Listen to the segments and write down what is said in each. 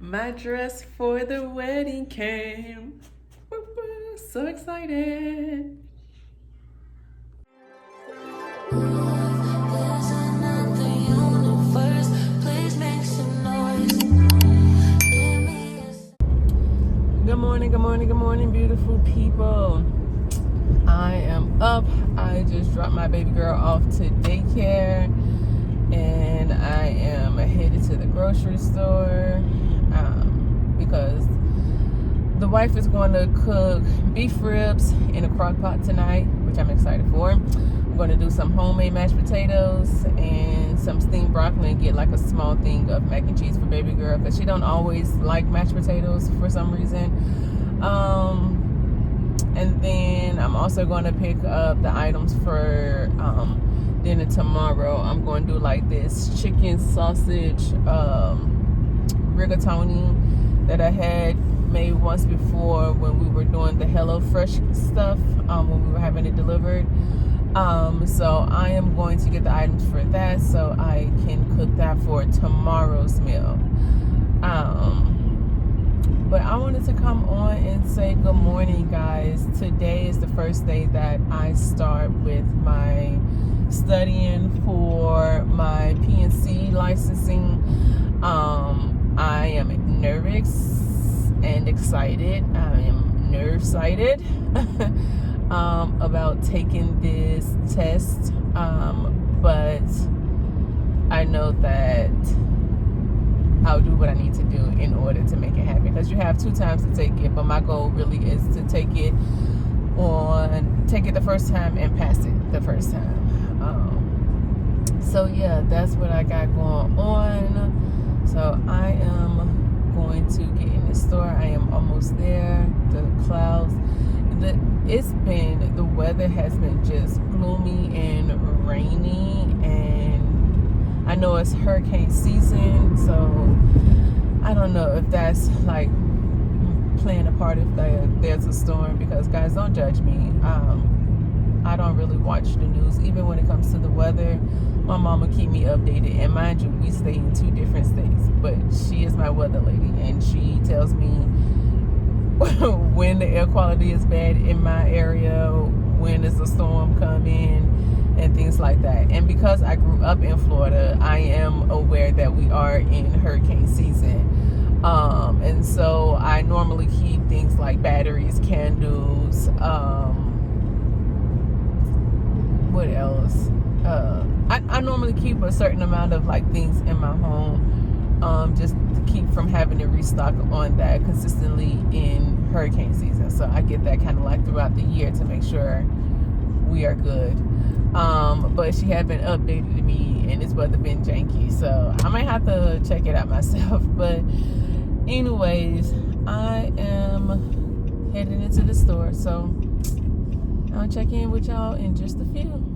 My dress for the wedding came. Woo woo, so excited. Good morning, good morning, good morning, beautiful people. I am up. I just dropped my baby girl off to daycare, and I am headed to the grocery store because the wife is going to cook beef ribs in a crock pot tonight, which I'm excited for. I'm going to do some homemade mashed potatoes and some steamed broccoli and get like a small thing of mac and cheese for baby girl because she don't always like mashed potatoes for some reason. And then I'm also going to pick up the items for dinner tomorrow. I'm going to do like this chicken sausage rigatoni that I had made once before when we were doing the HelloFresh stuff, when we were having it delivered. So I am going to get the items for that so I can cook that for tomorrow's meal. But I wanted to come on and say good morning, guys. Today is the first day that I start with my studying for my PNC licensing. I am nervous and excited. I am nerve-sighted about taking this test. But I know that I'll do what I need to do in order to make it happen, because you have 2 times to take it, but my goal really is to take it the first time and pass it the first time. So yeah, that's what I got going on. So I am going to get in the store. I am almost there. The clouds, the weather has been just gloomy and rainy, and I know it's hurricane season, so I don't know if that's like playing a part if there's a storm, because guys, don't judge me. I don't really watch the news, even when it comes to the weather. My mama keep me updated, and mind you, we stay in 2 different states, but she is my weather lady, and she tells me when the air quality is bad in my area, when is a storm coming, and things like that. And because I grew up in Florida, I am aware that we are in hurricane season. And so I normally keep things like batteries, candles, what else? I normally keep a certain amount of like things in my home, just to keep from having to restock on that consistently in hurricane season. So I get that kind of like throughout the year to make sure we are good. But she had been updated to me, and it's weather been janky, so I might have to check it out myself. But anyways, I am heading into the store, so I'll check in with y'all in just a few.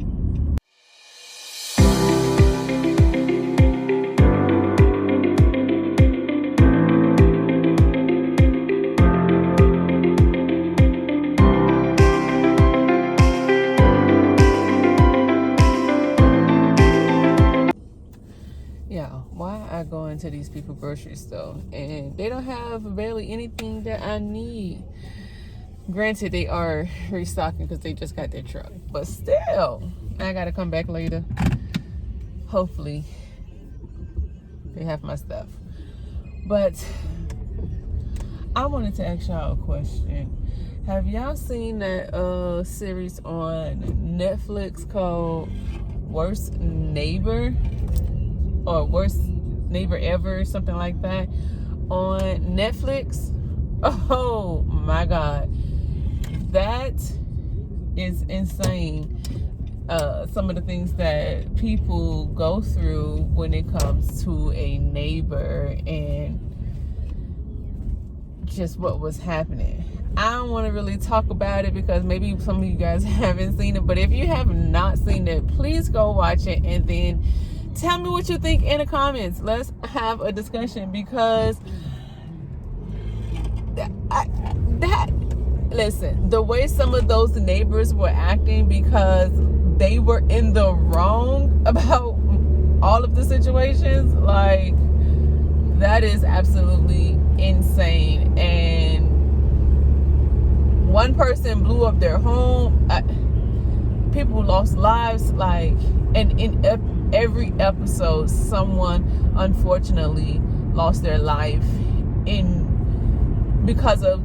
Why I go into these people grocery store and they don't have barely anything that I need. Granted, they are restocking because they just got their truck, but still, I gotta come back later. Hopefully they have my stuff. But I wanted to ask y'all a question. Have y'all seen that series on Netflix called Worst Neighbor, or Worst Neighbor Ever, something like that, on Netflix? Oh my God, that is insane. Some of the things that people go through when it comes to a neighbor and just what was happening. I don't want to really talk about it because maybe some of you guys haven't seen it, but if you have not seen it, please go watch it and then tell me what you think in the comments. Let's have a discussion, because listen, the way some of those neighbors were acting, because they were in the wrong about all of the situations, like, That is absolutely insane. And one person blew up their home. People lost lives. Like, and in every episode, someone unfortunately lost their life because of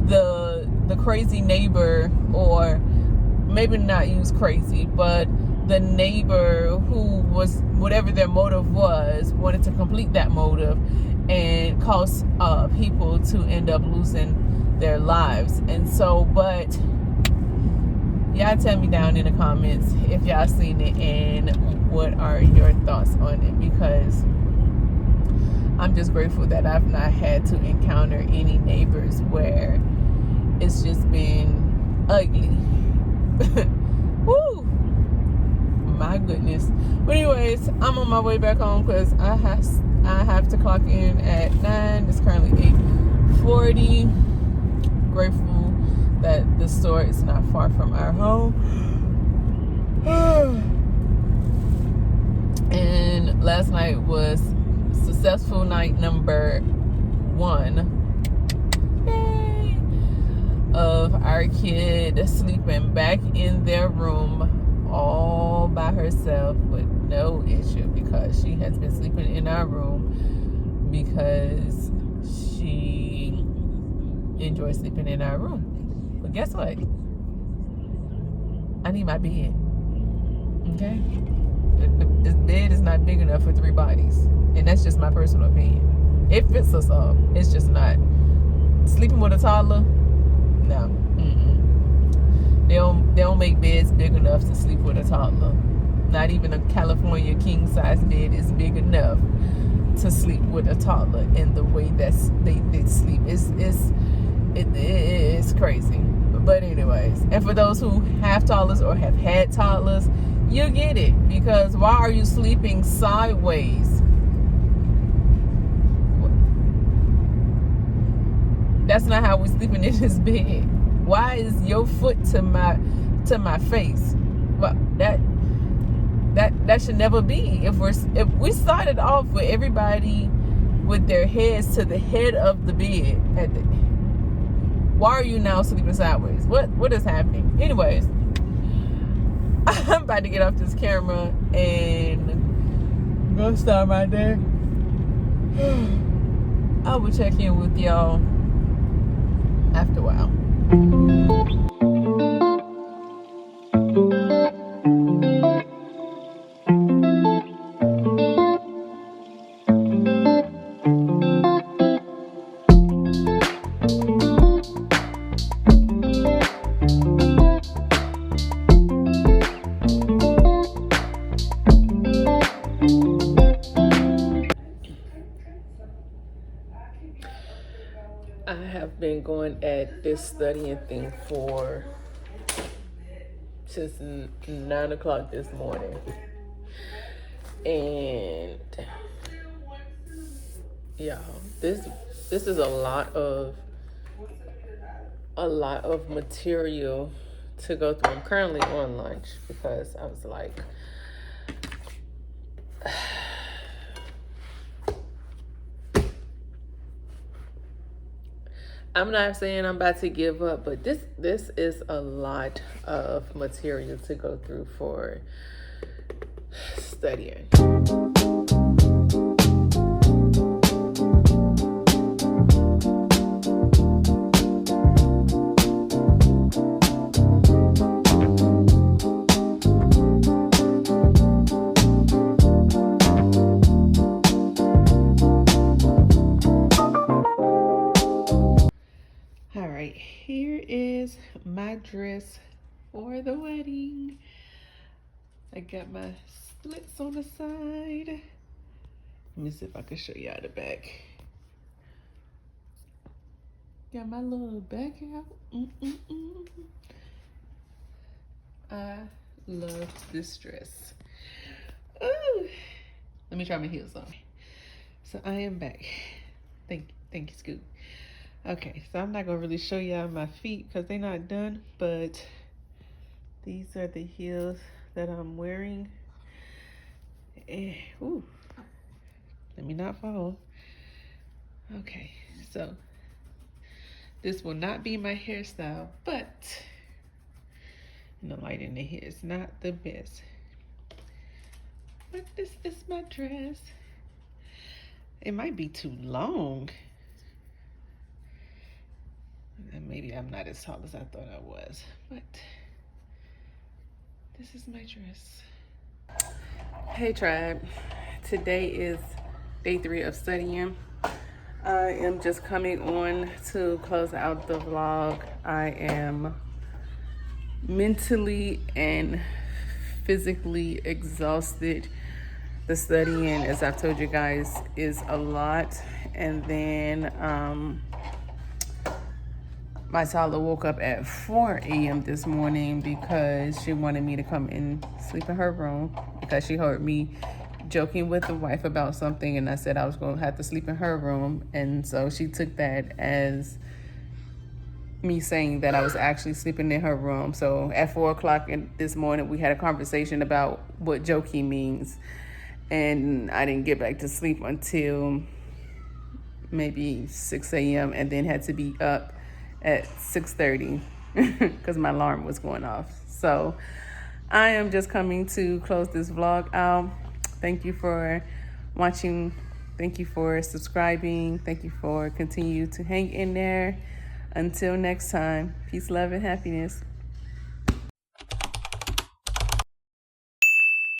the crazy neighbor, or maybe not use crazy, but the neighbor who was, whatever their motive was, wanted to complete that motive and cause people to end up losing their lives. And so, but y'all tell me down in the comments if y'all seen it and what are your thoughts on it, because I'm just grateful that I've not had to encounter any neighbors where it's just been ugly. Woo! My goodness. But anyways, I'm on my way back home because I have to clock in at 9. It's currently 8:40. Grateful that the store is not far from our home. And last night was successful night number 1. Yay! Of our kid sleeping back in their room all by herself with no issue, because she has been sleeping in our room because she enjoys sleeping in our room. But guess what? I need my bed. Okay? This bed is not big enough for 3 bodies. And that's just my personal opinion. It fits us all. It's just not. Sleeping with a toddler? No. They don't make beds big enough to sleep with a toddler. Not even a California king size bed is big enough to sleep with a toddler in the way that they sleep. It's crazy. But anyways, and for those who have toddlers or have had toddlers, you get it. Because why are you sleeping sideways? That's not how we're sleeping in this bed. Why is your foot to my face? Well, that should never be. If we started off with everybody with their heads to the head of the bed, why are you now sleeping sideways? What is happening? Anyways, I'm about to get off this camera and go start my day. I will check in with y'all after a while. I have been going at this studying thing since 9 o'clock this morning, and y'all, this is a lot of material to go through. I'm currently on lunch because I was like, I'm not saying I'm about to give up, but this is a lot of material to go through for studying. Here is my dress for the wedding. I got my slits on the side. Let me see if I can show y'all the back. Got my little back out. I love this dress. Ooh. Let me try my heels on. So I am back. Thank you, Scoop. Okay, so I'm not gonna really show y'all my feet because they're not done, but these are the heels that I'm wearing. Ooh, let me not fall. Okay, so this will not be my hairstyle, but the light in the hair is not the best. But this is my dress. It might be too long. And maybe I'm not as tall as I thought I was, but this is my dress. Hey tribe, today is day 3 of studying. I am just coming on to close out the vlog. I am mentally and physically exhausted. The studying, as I've told you guys, is a lot. And then my toddler woke up at 4 a.m. this morning because she wanted me to come and sleep in her room because she heard me joking with the wife about something, and I said I was going to have to sleep in her room. And so she took that as me saying that I was actually sleeping in her room. So at 4 o'clock this morning, we had a conversation about what joking means. And I didn't get back to sleep until maybe 6 a.m. and then had to be up at 6:30 because my alarm was going off. So I am just coming to close this vlog out. Thank you for watching. Thank you for subscribing. Thank you for continue to hang in there. Until next time, peace, love, and happiness.